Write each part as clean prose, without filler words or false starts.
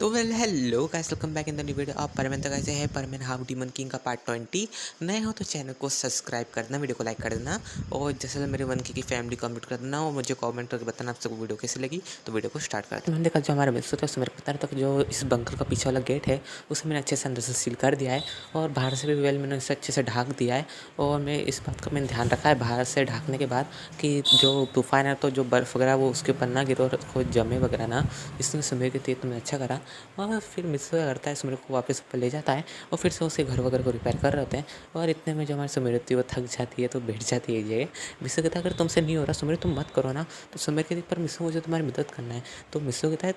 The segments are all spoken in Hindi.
तो hello guys, welcome back in the new video. आप परमेन तक कैसे हैं? परमेन हाउ डीमन किंग का पार्ट 20 नए हो तो चैनल को सब्सक्राइब कर देना, वीडियो को लाइक कर देना और जैसे मेरे वन की फैमिली कमेंट कर देना और मुझे कमेंट करके बताना आप सबको वीडियो कैसी लगी। तो वीडियो को स्टार्ट करते हैं। मैंने देखा जो हमारा मिस होता है उसमें मेरे को बता रहा था कि जो इस बंकर का पीछे वाला गेट है उसे मैंने अच्छे से अंदर से सील कर दिया है और बाहर से भी वेल मैंने उसे अच्छे से ढाक दिया है। और मैं इस बात का मैंने ध्यान रखा है बाहर से ढाकने के बाद कि जो तूफान है तो जो बर्फ़ वगैरह वो उसके ऊपर ना गिरे और कोई जमे वगैरह ना, इसने सुबह के तीर तो मैं अच्छा करा। और फिर मिस्र करता है, सुमिर को वापस ऊपर ले जाता है और फिर से उसे घर वगैरह को रिपेयर कर रहे होते हैं। और इतने में जो हमारी सुमिर होती है वो थक जाती है तो बैठ जाती है ये। मिस्र कहता है अगर तुमसे नहीं हो रहा सुमिर तुम मत करो ना। तो सुमिर कहती है पर मिस्र मुझे तुम्हारी मदद करना है। तो मिस्र कहता है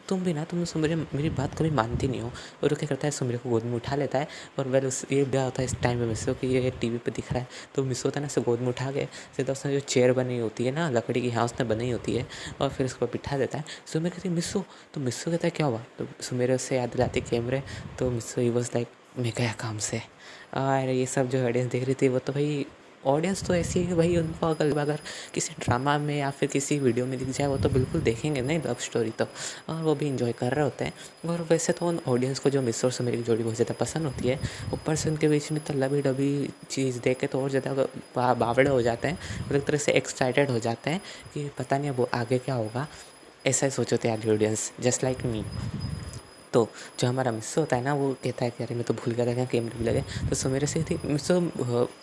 तुम भी ना, तुम सुमिर मेरी बात कभी मानती नहीं हो। और वो क्या करता है सुमिर को गोद में उठा लेता है। और वेल उस ये ब्याह होता है इस टाइम पे मिस्र कि ये टीवी पे दिख रहा है। तो मिस्र होता है ना उसे गोद में उठा के सीधा उसने जो चेयर बनी होती है ना लकड़ी की, हाँ उसने बनाई होती है और फिर उसको बिठा देता है। सुमिर कहती है मिस्र। तो मिस्र कहता है क्या हुआ? तो सुमिर उससे याद दिलाती कैमरे। तो मिस्र ही वॉज लाइक मैं गया काम से। और ये सब जो ऑडियंस देख रही थी वो तो भाई ऑडियंस तो ऐसी है कि भाई उनको अगर किसी ड्रामा में या फिर किसी वीडियो में दिख जाए वो तो बिल्कुल देखेंगे नहीं लव स्टोरी तो। और वो भी इंजॉय कर रहे होते हैं। और वैसे तो उन ऑडियंस को जो मिस और सुमेर की जोड़ी बहुत ज़्यादा पसंद होती है, ऊपर से उनके बीच में तो लवी डबी चीज़ देख के तो और ज़्यादा बावड़े हो जाते हैं और एक तरह से एक्साइटेड हो जाते हैं कि पता नहीं अब वो आगे क्या होगा। ऐसा ही सोच होते हैं आधी ऑडियंस जस्ट लाइक मी। तो जो हमारा मिस्सो होता है ना वो कहता है कि अरे मैं तो भूल गया था कि कैमरे भी लगे। तो सुमेर से थी मिस्सो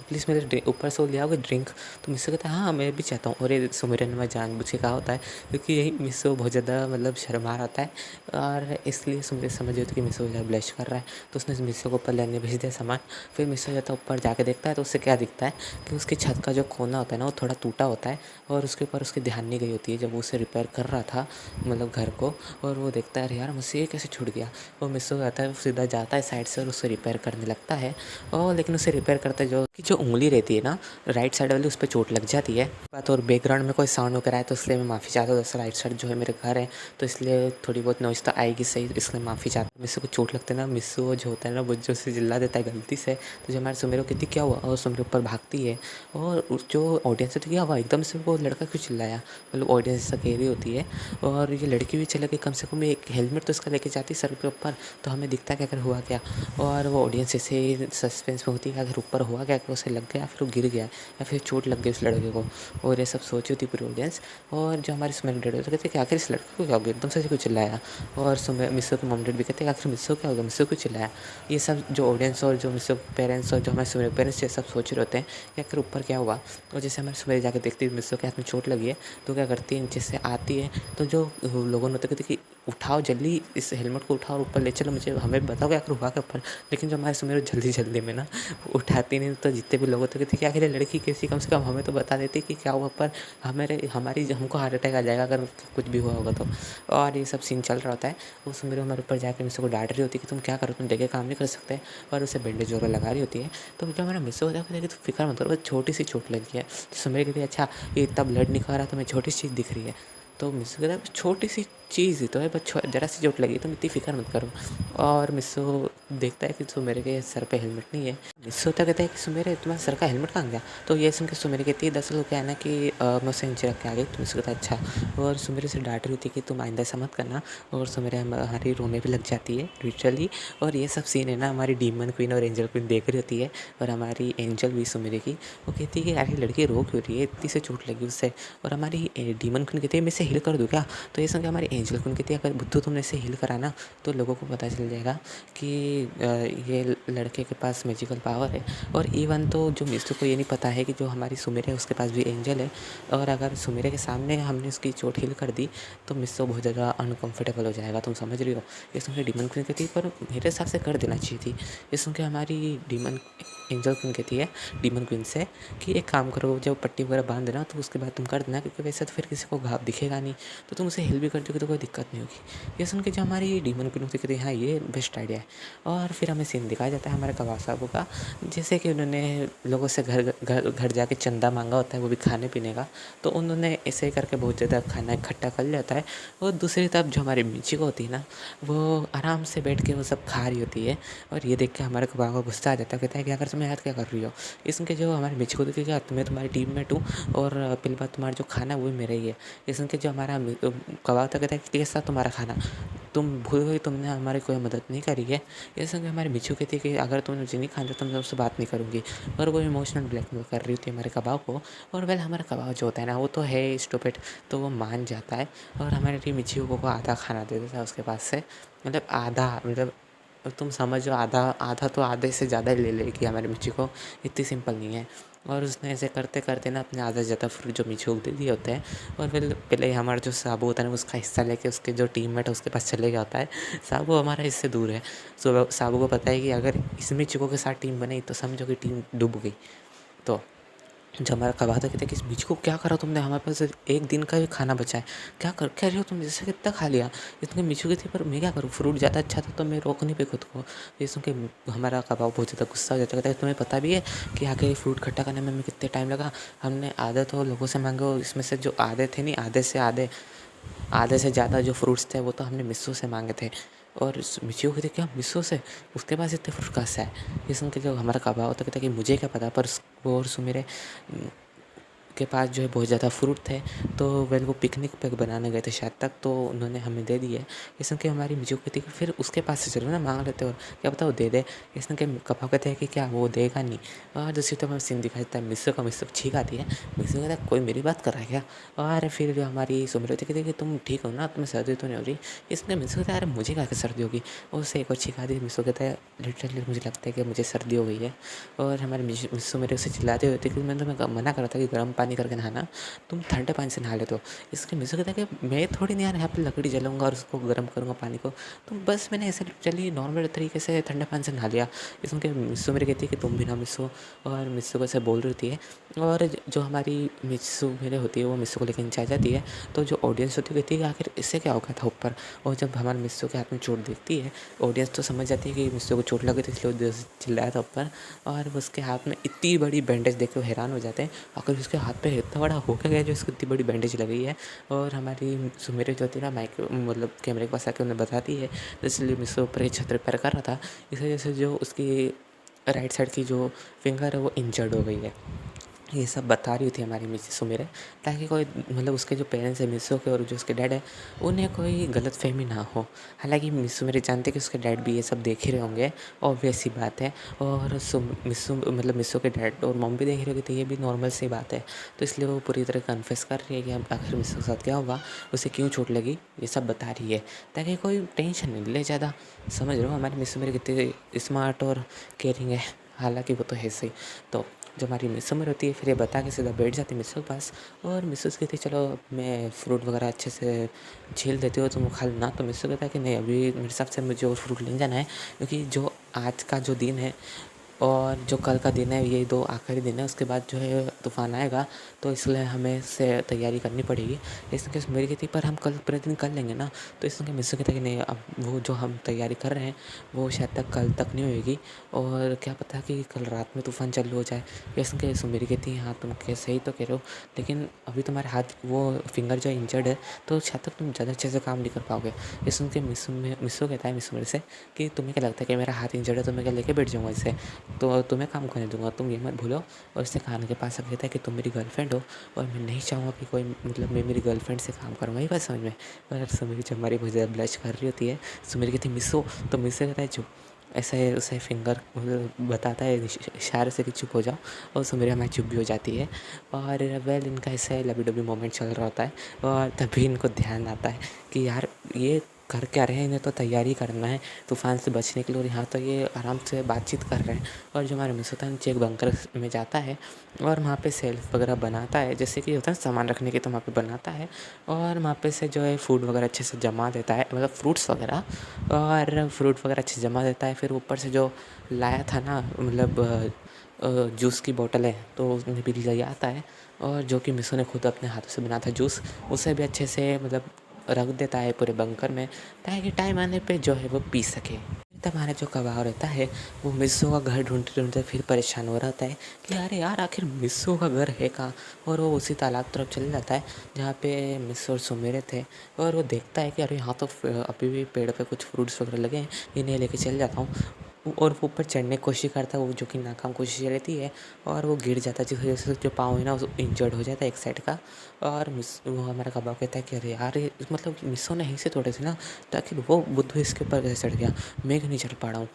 प्लीज़ मेरे ऊपर से वो ले आओगे ड्रिंक। तो मिस्सो कहता है हाँ मैं भी चाहता हूँ। और ये सुमेर ने मैं जानबूझ के कहा होता है क्योंकि यही मिस्सो बहुत ज़्यादा मतलब शर्मा रहा होता है और इसलिए सुमेर समझ होती कि मिस्सो ज़्यादा ब्लश कर रहा है। तो उसने मिस्सो को ऊपर लेने भेज दिया सामान। फिर मिस्सो जाता है ऊपर जाके देखता है तो उससे क्या दिखता है कि उसकी छत का जो कोना होता है ना वो थोड़ा टूटा होता है और उसके ऊपर उसकी ध्यान नहीं गई होती है जब वो उसे रिपेयर कर रहा था मतलब घर को। और वो देखता है अरे यार मुझसे ये कैसे छूट गया। वो मिस हो जाता है, वो सीधा जाता है साइड से और उसे रिपेयर करने लगता है। और लेकिन उसे रिपेयर करते जो उंगली रहती है ना राइट साइड वाली उस पर चोट लग जाती है। बात और बैकग्राउंड में कोई साउंड वगैरह है तो इसलिए मैं माफ़ी चाहता हूँ। राइट साइड जो है मेरे घर है तो इसलिए थोड़ी बहुत नॉइज़ तो आएगी सही, इसलिए माफ़ी चाहता हूँ। मिस्सू को चोट लगता है ना, मिस्सू जो होता है ना वो जो उसे चिल्ला देता है गलती से। तो जो हमारे सुमेरो कहती क्या हुआ और सुमेरो ऊपर भागती है। और जो ऑडियंस है तो क्या हुआ एकदम से वो लड़का क्यों चिल्लाया, मतलब ऑडियंस ऐसा कह रही होती है। और ये लड़की भी चले गई, कम से कम एक हेलमेट तो इसका लेके जाती सर के ऊपर तो हमें दिखता क्या अगर हुआ क्या। और वो ऑडियंस ऐसे ही सस्पेंस में होती है कि अगर ऊपर हुआ क्या कि उसे लग गया फिर वो गिर गया या फिर चोट लग गई उस लड़के को। और ये सब सोची होती पूरी ऑडियंस। और जो हमारे सुमेर डेड होते कहते कि आखिर इस लड़के को क्या हो गया एकदम से क्यों चिल्लाया। और सुमेर मिस्सो के मॉम डैड भी कहते हैं आखिर मिस्सो क्या हो गया, मिस्सो क्यों चिल्लाया। ये सब जो ऑडियंस और जो मिस्सो पेरेंट्स और जो हमारे सुमेर पेरेंट्स ये सब सोच रहे होते हैं कि आखिर ऊपर क्या हुआ। और जैसे हमारे सुमेर जाके देखती है मिस्सो के हाथ में चोट लगी है तो क्या करती है नीचे से आती है। तो जो लोगों ने होते कहते कि उठाओ जल्दी इस हेलमेट को उठाओ और ऊपर ले चलो, मुझे हमें बताओ क्या आखिर हुआ क्या ऊपर। लेकिन जो हमारे सुमेर जल्दी जल्दी में ना उठाती नहीं तो जितने भी लोग होते थे कि आखिर ये लड़की कैसी, कम से कम हमें तो बता देती कि क्या हुआ पर हमको हार्ट अटैक आ जाएगा अगर कुछ भी हुआ होगा तो। और ये सब सीन चल रहा होता है। वो सुमेर हमारे ऊपर जाकर मिस्सो को डांट रही होती है कि तुम क्या करो, तुम देखे काम नहीं कर सकते। और उसे बैंडेज वगैरह लगा रही होती है। तो जो हमारा मिस्सो होता है कि तुम फिक्र मत करो, बस छोटी सी चोट लगी है। तो सुमेर कहती है अच्छा ये इतना ब्लड निकल रहा तो मैं छोटी सी चीज़ दिख रही है। तो मिस्सो कहता है छोटी सी चीज़ ही तो है बस ज़रा सी चोट लगी तुम इतनी फिक्र मत करो। और मिस्सो देखता है कि सुमेरे के सर पे हेलमेट नहीं है। मिस्सो तो कहता है कि सुमेरे तुम्हारे सर का हेलमेट कहाँ गया। तो ये सुन के सुमेरे कहती है दरअसल क्या है ना कि मैं उसे नीचे रख के आ गई। तो मिस्सो कहता है अच्छा। और सुमेरे से डांट रही होती है कि तुम आइंदा ऐसा मत करना। और सुमेरे हमारी रोने भी लग जाती है लिटरली। और ये सब सीन है ना हमारी डीमन क्वीन और एंजल क्वीन देख रही होती है। और हमारी एंजल भी सुमेरे की वो कहती है कि यार ये लड़की रो क्यों रही है, इतनी से चोट लगी उससे। और हमारी डीमन क्वीन कहती है मैं इसे हील कर दूँ क्या। तो ये सुन के हमारी एंजल क्वीन कहती है अगर बुद्धू तुमने इसे हील करा ना तो लोगों को पता चल जाएगा कि ये लड़के के पास मैजिकल पावर है। और इवन तो जो मिस्टर को ये नहीं पता है कि जो हमारी सुमेरे है उसके पास भी एंजल है। और अगर सुमेरे के सामने हमने उसकी चोट हील कर दी तो मिस्टर बहुत ज़्यादा अनकंफर्टेबल हो जाएगा, तुम समझ रही हो। ये सुन के डीमन क्वीन कहती है पर मेरे हिसाब से कर देना चाहिए थी। ये सुन के हमारी डीमन एंजल क्वीन कहती है डीमन क्वीन से कि एक काम करो जब पट्टी वगैरह बांध देना तो उसके बाद तुम कर देना, क्योंकि वैसे तो फिर किसी को घाव दिखेगा नहीं तो तुम उसे हिल भी कर दोगे तो कोई दिक्कत नहीं होगी। ये सुन के जो हमारी डीमन क्वीन होती कहती है हाँ ये बेस्ट आइडिया है। और फिर हमें सीन दिखाया जाता है हमारे कबाब साहब का, जैसे कि उन्होंने लोगों से घर घर घर जाके चंदा मांगा होता है वो भी खाने पीने का। तो उन्होंने ऐसे ही करके बहुत ज़्यादा खाना इकट्ठा कर लिया होता है। और दूसरी तरफ जो हमारी मिर्ची होती है ना वो आराम से बैठ के वो सब खा रही होती है। और ये देख के हमारे कबाब को गुस्सा आ जाता है, कहता है कि अगर में याद क्या कर रही हो? इसके जो हमारे मिची को देखिए क्या मैं तुम्हारी टीममेट हूँ और पहली बात तुम्हारा जो खाना है वो भी मेरा ही है। इसके जो हमारा कबाब था कहता है कि कैसा तुम्हारा खाना? तुम भूल गई तुमने हमारी कोई मदद नहीं करी है। ये सुन के हमारी मिच्छू कहती है कि अगर तुमने मुझे नहीं खाना तो मैं उससे बात नहीं करूँगी। और वो इमोशनल ब्लैकमेल कर रही थी हमारे कबाब को। और वेल हमारा कबाब जो होता है ना वो तो है स्टूपिड, तो वो मान जाता है और हमारी मिच्छू को आधा खाना दे देता है उसके पास से। मतलब आधा, मतलब तुम समझो आधा आधा तो आधे से ज़्यादा ही ले लेगी हमारी मिर्ची को, इतनी सिंपल नहीं है। और उसने ऐसे करते करते ना अपने आधा से ज़्यादा फ्रूट जो मिर्ची को दे दिए होते हैं। और फिर पहले हमारा जो साबू होता है ना उसका हिस्सा लेके उसके जो टीममेट है उसके पास चले गया होता है। साबू हमारा इससे दूर है। सो साबू को पता है कि अगर इस मिर्ची के साथ टीम बनी तो समझो कि टीम डूब गई। तो जो हमारा कबाब था कहते कि इस बीच को क्या करा तुमने, हमारे पास एक दिन का भी खाना बचा है, क्या रहे हो तुम, जैसे कितना खा लिया। इसमें मिचू की थी पर मैं क्या करूँ, फ्रूट ज़्यादा अच्छा था तो मैं रोक नहीं पाई खुद को। ये सुन के हमारा कबाब बहुत ज़्यादा गुस्सा हो जाता है, कहता है तुम्हें पता भी है कि आगे ये फ्रूट खट्टा करने में हमें कितने टाइम लगा। हमने आधे तो लोगों से मांगे और इसमें से जो आधे थे नहीं, आधे से ज़्यादा जो फ्रूट्स थे वो तो हमने मिस्सू से मांगे थे। और मिच्छु कहती क्या मिस्सू से, उसके पास इतने फ्रूट कहाँ से है। ये सुन के जो हमारा कबाब होता कहता कि मुझे क्या पता, पर वो और सुमेरे के पास जो है बहुत ज़्यादा फ्रूट थे। तो वेल वो पिकनिक पे बनाने गए थे शायद तक, तो उन्होंने हमें दे दिए। ये सुन के हमारी मिजू कहती कि फिर उसके पास से चलो ना, मांग लेते और क्या पता वो दे दे। ये सुन के कपाव कहते हैं कि क्या वो देगा नहीं। और दूसरी तो हमें सीन दिखा देता है मिस्सू का, मिस्सू छींक आती है। मिस्सू कहता है कोई मेरी बात कर रहा है क्या। और फिर जो हमारी सुमरती कहती है कि तुम ठीक हो ना, तुम्हें सर्दी तो नहीं हो रही। इसने मिस्सू कहता है अरे मुझे क्या सर्दी होगी। और उससे एक और छींक आती है। मिस्सू कहता है लिटरली मुझे लगता है कि मुझे सर्दी हो गई है। और हमारे मिस्सू मेरे उसे चिल्लाते हुए थे कि मैंने तुम्हें मना करा था कि गर्म पानी करके नहाना, तुम ठंडे पानी से नहा लेते हो। इसके मिस्सू कहता है कि मैं थोड़ी नहीं यार यहाँ पे लकड़ी जलाऊंगा और उसको गर्म करूँगा पानी को, तुम बस मैंने ऐसे चलिए नॉर्मल तरीके से ठंडे पानी से नहा लिया। इसके मिस्सू मेरे कहती है कि तुम भी ना मिस्सू, और मिस्सू को ऐसे बोल रही थी है। और जो हमारी मिस्सू मेरे होती है वो मिस्सू को लेकर नीचे आ जाती है। तो जो ऑडियंस होती है कहती है कि आखिर इससे क्या हो गया था ऊपर। और जब हमारे मिस्सू के हाथ में चोट देखती है ऑडियंस तो समझ जाती है कि मिस्सू को चोट लगी थी, इसलिए वो चिल्लाया था ऊपर। और उसके हाथ में इतनी बड़ी बैंडेज देख के हैरान हो जाते हैं, आखिर उसके हाथ पे इतना बड़ा हो क्या गया जो इसको इतनी बड़ी बैंडेज लगी है। और हमारी सुमेरे जो होती है ना माइक मतलब कैमरे के पास आके उन्हें बताती है, इसलिए मिस्सू ऊपर ही छत पर कर रहा था, इस वजह से जो उसकी राइट साइड की जो फिंगर है वो इंजर्ड हो गई है। ये सब बता रही थी हमारी मिसेस सुमेरे, ताकि कोई मतलब उसके जो पेरेंट्स हैं मिस्सू के और जो उसके डैड है उन्हें कोई गलतफहमी ना हो। हालांकि मिस्सू मेरे जानते कि उसके डैड भी ये सब देख ही रहे होंगे, ऑब्वियस सी बात है। और मिस्सू मतलब मिस्सू के डैड और मॉम भी देख रहे होंगे, तो ये भी नॉर्मल सी बात है। तो इसलिए वो पूरी तरह कन्फेस कर रही है कि अब आखिर मिस्सू के साथ क्या हुआ, उसे क्यों चोट लगी, ये सब बता रही है ताकि कोई टेंशन नहीं ले ज़्यादा। समझ रहे हो हमारी मिस्सू मेरी कितनी स्मार्ट और केयरिंग है, हालांकि वो तो है सही। तो जो हमारी मिस उम्र होती है फिर ये बता के सीधा बैठ जाती है मिस्सू के पास। और मिस्सू कहती है चलो मैं फ्रूट वगैरह अच्छे से छील देती हूँ तुम खा लेना। तो मिस्सू कहता है कि नहीं अभी मेरे हिसाब से मुझे और फ्रूट लेने जाना है, क्योंकि जो आज का जो दिन है और जो कल का दिन है ये दो आखिरी दिन है, उसके बाद जो है तूफ़ान आएगा, तो इसलिए हमें से तैयारी करनी पड़ेगी। इसलिए मेरी कहती पर हम कल पूरे दिन कर लेंगे ना। तो इसलिए मिस्सू कहता है कि नहीं अब वो जो हम तैयारी कर रहे हैं वो शायद तक कल तक नहीं होएगी, और क्या पता कि कल रात में तूफ़ान चालू हो जाए। इसलिए मेरी कहती है हाँ तुम सही तो कह रहे हो, लेकिन अभी तुम्हारे हाथ वो फिंगर जो इंजर्ड है तो शायद तक तुम ज़्यादा अच्छे से काम नहीं कर पाओगे। ये सुन के मिस्सू कहता है मिस्सू मेरे से कि तुम्हें क्या लगता है कि मेरा हाथ इंजर्ड है तो मैं क्या लेके बैठ जाऊँगा इसे, तो तुम्हें काम करने दूंगा, तुम ये मत भूलो। और इससे खान के पास कहता है कि तुम मेरी गर्लफ्रेंड हो और मैं नहीं चाहूँगा कि कोई मतलब मैं मेरी गर्लफ्रेंड से काम करूँगा, ये बात समझ में। और सुमेरी जब हमारी बहुत ज़्यादा ब्लश कर रही होती है, सुमेरी कहती है मिस्सू, तो मिस्सू कहता है चुप, ऐसे उसे फिंगर मतलब बताता है इशारे से कि चुप हो जाओ, और सुमेरी हमारी चुप भी हो जाती है। और वेल इनका ऐसे लवी डबी मोमेंट चल रहा होता है, और तभी इनको ध्यान आता है कि यार ये कर क्या रहे हैं, इन्हें तो तैयारी करना है तूफ़ान से बचने के लिए, और यहाँ तो ये आराम से बातचीत कर रहे हैं। और जो हमारा मिस होता है नीचे एक बंकर में जाता है और वहाँ पे सेल्फ वगैरह बनाता है, जैसे कि होता है सामान रखने के, तो वहाँ पे बनाता है। और वहाँ पे से जो है फूड वगैरह अच्छे से जमा देता है, मतलब फ्रूट्स वगैरह, और फ्रूट वगैरह अच्छे से जमा देता है। फिर ऊपर से जो लाया था ना मतलब जूस की बोतल है तो उसने भी ले आता है, और जो कि मिसो ने खुद अपने हाथों से बना था जूस, उसे भी अच्छे से मतलब रख देता है पूरे बंकर में, ताकि टाइम आने पे जो है वो पी सके। तब हमारा जो कबाब रहता है वो मिस्सू का घर ढूंढते ढूंढते फिर परेशान हो रहता है कि अरे यार आखिर मिस्सू का घर है कहाँ। और वो उसी तालाब तरफ चले जाता है जहाँ पे मिस्सू और सुमेरे थे, और वो देखता है कि अरे यहाँ तो अभी भी पेड़ पे कुछ फ्रूट्स वगैरह लगे हैं, इन्हें लेके चल जाता हूँ। और वो ऊपर चढ़ने की कोशिश करता है, वो जो कि नाकाम कोशिश रहती है और वो गिर जाता है, जिस वजह से जो पाँव है ना वो इंजर्ड हो जाता है एक साइड का। और वो हमारा कबाब कहता है कि अरे यार ये मतलब मिसो ने यहीं से तोड़े थे ना, ताकि वो बुद्धू इसके ऊपर कैसे चढ़ गया, मैं क्यों नहीं चढ़ पा रहा हूँ।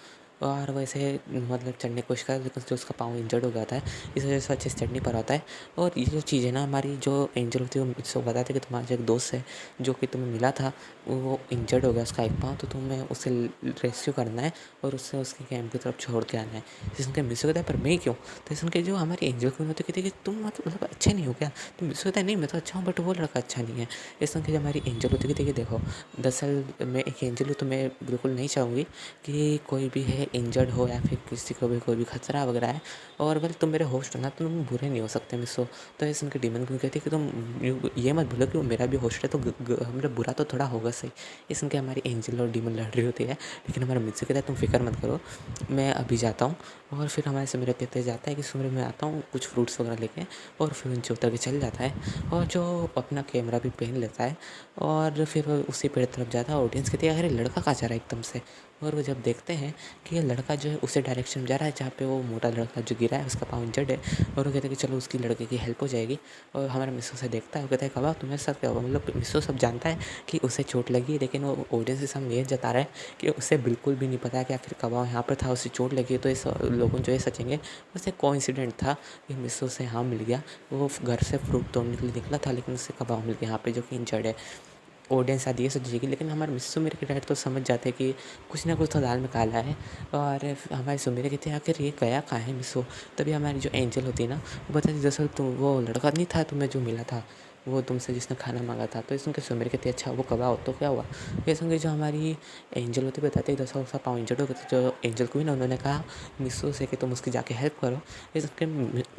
और वैसे मतलब चढ़ने की कोशिश करता है, लेकिन जो उसका पाँव इंजर्ड हो गया था, इस वजह से अच्छे से चढ़ नहीं पा रहा होता है। और ये जो चीज़ है ना, हमारी जो एंजल होती है वो मुझसे बताते हैं कि तुम्हारा जो एक दोस्त है जो कि तुम्हें मिला था, वो इंजर्ड हो गया उसका एक पाँव, तो तुम्हें उसे रेस्क्यू करना है और उससे उसके कैंप की तरफ छोड़ के आना है। ये सुन के मिसो कहता है पर मैं क्यों? तो ये सुन के जो हमारी एंजल क्वीन होती है कहती है कि तुम मतलब अच्छे नहीं हो क्या? तो मिसो कहता है नहीं मैं तो अच्छा हूँ, बट वो लड़का अच्छा नहीं है। ये सुन के जो हमारी एंजल होती है कहती है कि देखो दरअसल मैं एक एंजल हूँ, तो मैं बिल्कुल नहीं चाहूँगी कि कोई भी है इंजर्ड हो या फिर किसी को भी कोई भी खतरा वगैरह है। और अगर तुम मेरे होस्ट हो ना, तो तुम बुरे नहीं हो सकते मिसो। तो ये सुन के डीमन क्वीन कहती है कि तुम ये मत भूलो कि वो मेरा भी होस्ट है, तो मतलब बुरा तो थोड़ा होगा सही। ये सुन के हमारी एंजल और डीमन लड़ रही होती है, लेकिन हमारा मिसो कहता है तुम फिक्र मत करो, मैं अभी जाता हूँ। और फिर हमारे सुमिर कहते जाता है कि सुमिर मैं आता हूँ कुछ फ्रूट्स वगैरह लेके, और फिर नीचे उतर के चल जाता है और जो अपना कैमरा भी पहन लेता है और फिर वो उसी पेड़ तरफ जाता है। ऑडियंस कहती है अरे लड़का कहाँ जा रहा है एकदम से। और वो जब देखते हैं कि ये लड़का जो है उसी डायरेक्शन में जा रहा है जहाँ पे वो मोटा लड़का जो गिरा है उसका पाँव इंजर्ड है, और वो कहते हैं कि चलो उसकी लड़के की हेल्प हो जाएगी। और हमारा मिसो से देखता है, वो कहता है कबाब तुम्हें सब क्या हुआ, मतलब मिसो सब जानता है कि उसे चोट लगी है, लेकिन वो ऑडियंस के सामने ये जता रहा है कि उसे बिल्कुल भी नहीं पता है कि आखिर कबाब यहाँ पर था, उसे चोट लगी है। तो इस लोगों जो ये सोचेंगे उसे कोइंसिडेंट था कि मिसो से यहाँ मिल गया, वो घर से फ्रूट तोड़ने के लिए निकला था, लेकिन उसे कबाब मिल गया यहाँ पे जो कि इंजर्ड है। ऑडियंस आती है सोचेगी, लेकिन हमारे मिस्सू मेरे के डैड तो समझ जाते हैं कि कुछ ना कुछ तो दाल में काला है। और हमारे सुमेरे कहते हैं आखिर ये गया कहाँ है मिस्सू। तभी हमारी जो एंजल होती है ना, वो बताती दरअसल तुम वो लड़का नहीं था तुम्हें जो मिला था, वो तुमसे जिसने खाना मांगा था। तो इस सुन के सुमेरे कहते हैं अच्छा वो कब आओ तो क्या हुआ। ये सुन के जो हमारी एंजल होती है बताते दरअसल उसका पाँव इंजर्ड हो गया था। जो एंजल को भी ना उन्होंने कहा मिस्सू से कि तुम उसकी जाके हेल्प करो। ये सुन के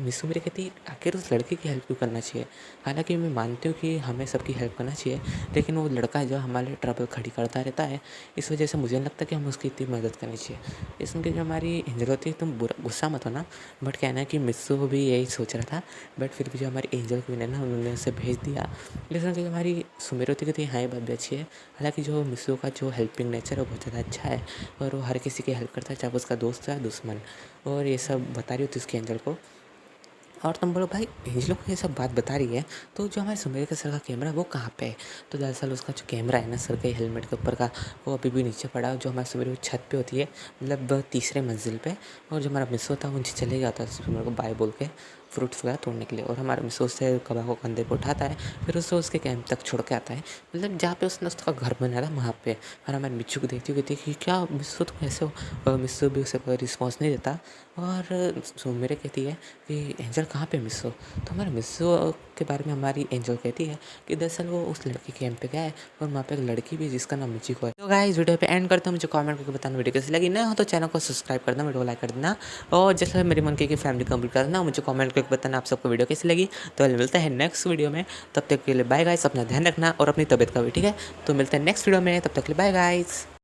मिस्सू मेरे कहती आखिर उस लड़के की हेल्प क्यों करना चाहिए। हालांकि मैं मानती हूँ कि हमें सबकी हेल्प करना चाहिए, लेकिन वो लड़का जो हमारे लिए ट्रबल खड़ी करता रहता है, इस वजह से मुझे नहीं लगता कि हमें उसकी इतनी मदद करनी चाहिए। इस सुन के जो हमारी एंजल होती है तुम बुरा गुस्सा मत होना, बट कहना है कि मिस्सू भी यही सोच रहा था, बट फिर भी जो हमारी एंजल क्वीन है ना उन्होंने उसे भेज दिया। लेकिन कि हमारी सुमेर होती कहती है हाँ ये बात भी अच्छी है। हालांकि जो मिस्सू का जो हेल्पिंग नेचर है वो बहुत ज़्यादा अच्छा है, और वो हर किसी की हेल्प करता है, चाहे वो उसका दोस्त है दुश्मन। और ये सब बता रही होती उसकी एंजल को। और तुम बोलो भाई एंजलो को ये सब बात बता रही है, तो जो हमारे सुमेर के सर का कैमरा है वो कहाँ पे है। तो दरअसल उसका जो कैमरा है ना सर के हेलमेट के ऊपर का, वो अभी भी नीचे पड़ा है, जो हमारे सुमेर की छत पे होती है, मतलब तीसरे मंजिल पे। और जो हमारा मिसो था वो नीचे चले गया था सुमेर को बाय बोल के फ्रूट्स वगैरह तोड़ने के लिए। और हमारा मिसो उससे कबाब को कंधे पर उठाता है, फिर उससे उसके कैंप तक छोड़ के आता है, मतलब जहाँ पे उसने उसका घर बनाया था वहाँ पे। और हमारे मिच्चू को देखती हुई कहती है कि क्या मिसो तुम ऐसे हो। और मिसो भी उसे कोई रिस्पॉन्स नहीं देता। और सुमेर कहती है कि एंजल कहाँ पे मिसो। तो हमारे मिसो के बारे में हमारी एंजल कहती है कि दरअसल वो उस लड़के के कैंप पे गया है, और वहाँ पे एक लड़की भी है जिसका नाम मिचिको है। तो गाइस वीडियो पे एंड करता हूँ, मुझे कमेंट करके बताना वीडियो कैसी लगी। ना हो तो चैनल को सब्सक्राइब कर देना, वीडियो को लाइक कर देना, और जैसे मेरी मन की फैमिली कंप्लीट कर देना, मुझे कमेंट करके बताना आप सबको वीडियो कैसी लगी। तो मिलते हैं नेक्स्ट वीडियो में, तब तक के लिए बाय गाइस, अपना ध्यान रखना और अपनी तबीयत का भी, ठीक है। तो मिलते हैं नेक्स्ट वीडियो में, तब तक के लिए बाय गाइस।